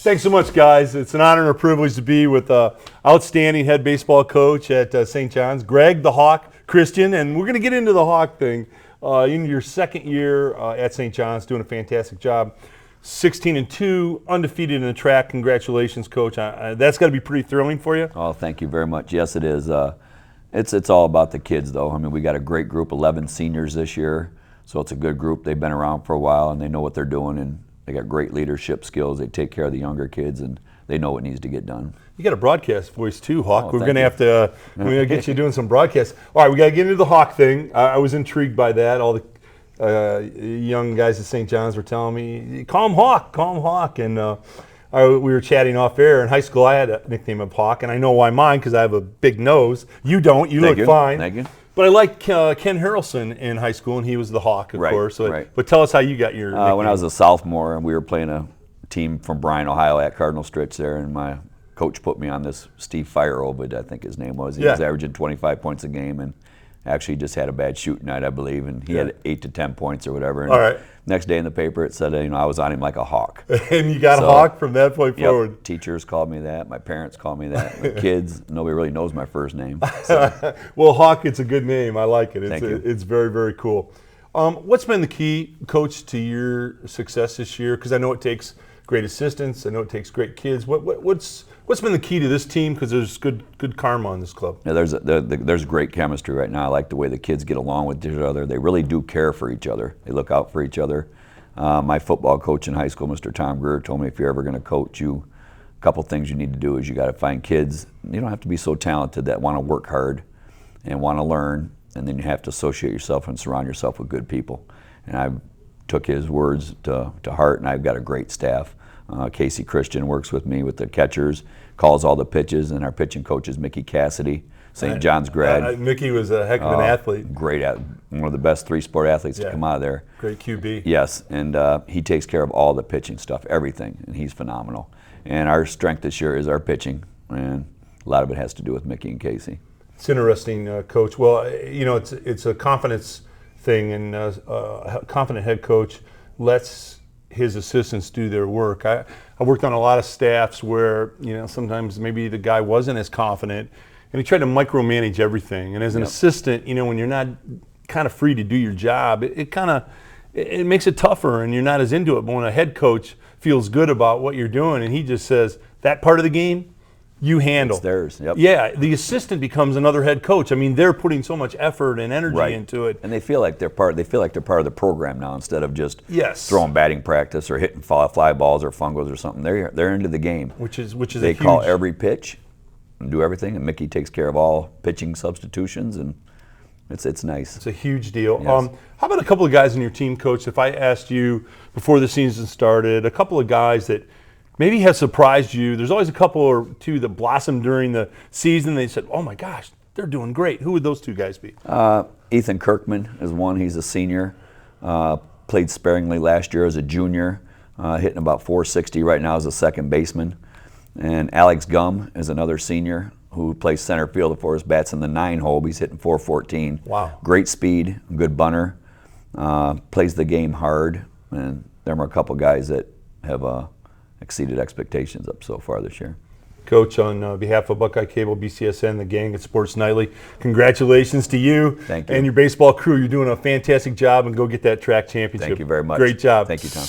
Thanks so much, guys. It's an honor and a privilege to be with outstanding head baseball coach at St. John's, Greg the Hawk Christian, and we're going to get into the Hawk thing. In your second year at St. John's, doing a fantastic job. 16-2, undefeated in the track. Congratulations, Coach. That's got to be pretty thrilling for you. Oh, thank you very much. Yes, it is. It's all about the kids, though. I mean, we got a great group, 11 seniors this year, so it's a good group. They've been around for a while, and they know what they're doing, and they got great leadership skills. They take care of the younger kids, and they know what needs to get done. You got a broadcast voice too, Hawk. Oh, we're going to have to we're going to get you doing some broadcasts. All right, we got to get into the Hawk thing. I was intrigued by that. All the young guys at St. John's were telling me, call him Hawk. And we were chatting off air. In high school, I had a nickname of Hawk, and I know why mine, because I have a big nose. You don't. You look fine. Thank you. But I liked Ken Harrelson in high school, and he was the Hawk, of course. So, right. But tell us how you got your nickname. When I was a sophomore, and we were playing a team from Bryan, Ohio at Cardinal Stritch there, and my coach put me on this Steve Fireovid, I think his name was. He was averaging 25 points a game, and actually just had a bad shooting night, I believe, and he had 8 to 10 points or whatever. And all right. Next day in the paper, it said, I was on him like a hawk. And you got a Hawk from that point forward. Yep. Teachers called me that. My parents called me that. My kids, nobody really knows my first name. So. Well, Hawk, it's a good name. I like it. Thank you. It's very, very cool. What's been the key, Coach, to your success this year? Because I know it takes great assistants. I know it takes great kids. What's been the key to this team? Because there's good karma on this club. Yeah, there's great chemistry right now. I like the way the kids get along with each other. They really do care for each other. They look out for each other. My football coach in high school, Mr. Tom Greer, told me if you're ever going to coach, a couple things you need to do is you got to find kids. You don't have to be so talented that want to work hard and want to learn, and then you have to associate yourself and surround yourself with good people. And I took his words to heart, and I've got a great staff. Casey Christian works with me with the catchers, calls all the pitches, and our pitching coach is Mickey Cassidy, St. John's grad. Mickey was a heck of an athlete. Great, one of the best three-sport athletes to come out of there. Great QB. Yes, and he takes care of all the pitching stuff, everything, and he's phenomenal. And our strength this year is our pitching, and a lot of it has to do with Mickey and Casey. It's interesting, Coach. Well, it's a confidence thing, and a confident head coach lets his assistants do their work. I worked on a lot of staffs where sometimes maybe the guy wasn't as confident, and he tried to micromanage everything. And as an assistant, when you're not kind of free to do your job, it makes it tougher, and you're not as into it. But when a head coach feels good about what you're doing, and he just says that part of the game, you handle. It's theirs. Yep. Yeah, the assistant becomes another head coach. I mean, they're putting so much effort and energy into it, and they feel like they're part. They feel like they're part of the program now, instead of just throwing batting practice or hitting fly balls or fungos or something. They're into the game. Which is they call every pitch and do everything, and Mickey takes care of all pitching substitutions, and it's nice. It's a huge deal. Yes. How about a couple of guys in your team, Coach? If I asked you before the season started, a couple of guys that maybe have surprised you. There's always a couple or two that blossomed during the season. They said, oh my gosh, they're doing great. Who would those two guys be? Ethan Kirkman is one. He's a senior. Played sparingly last year as a junior, hitting about 460 right now as a second baseman. And Alex Gum is another senior who plays center field for us, bats in the 9 hole. He's hitting 414. Wow. Great speed, good bunter, plays the game hard. And there are a couple guys that have exceeded expectations up so far this year. Coach, on behalf of Buckeye Cable, BCSN, the gang at Sports Nightly, congratulations to you, Thank you and your baseball crew. You're doing a fantastic job, and go get that track championship. Thank you very much. Great job. Thank you, Tom.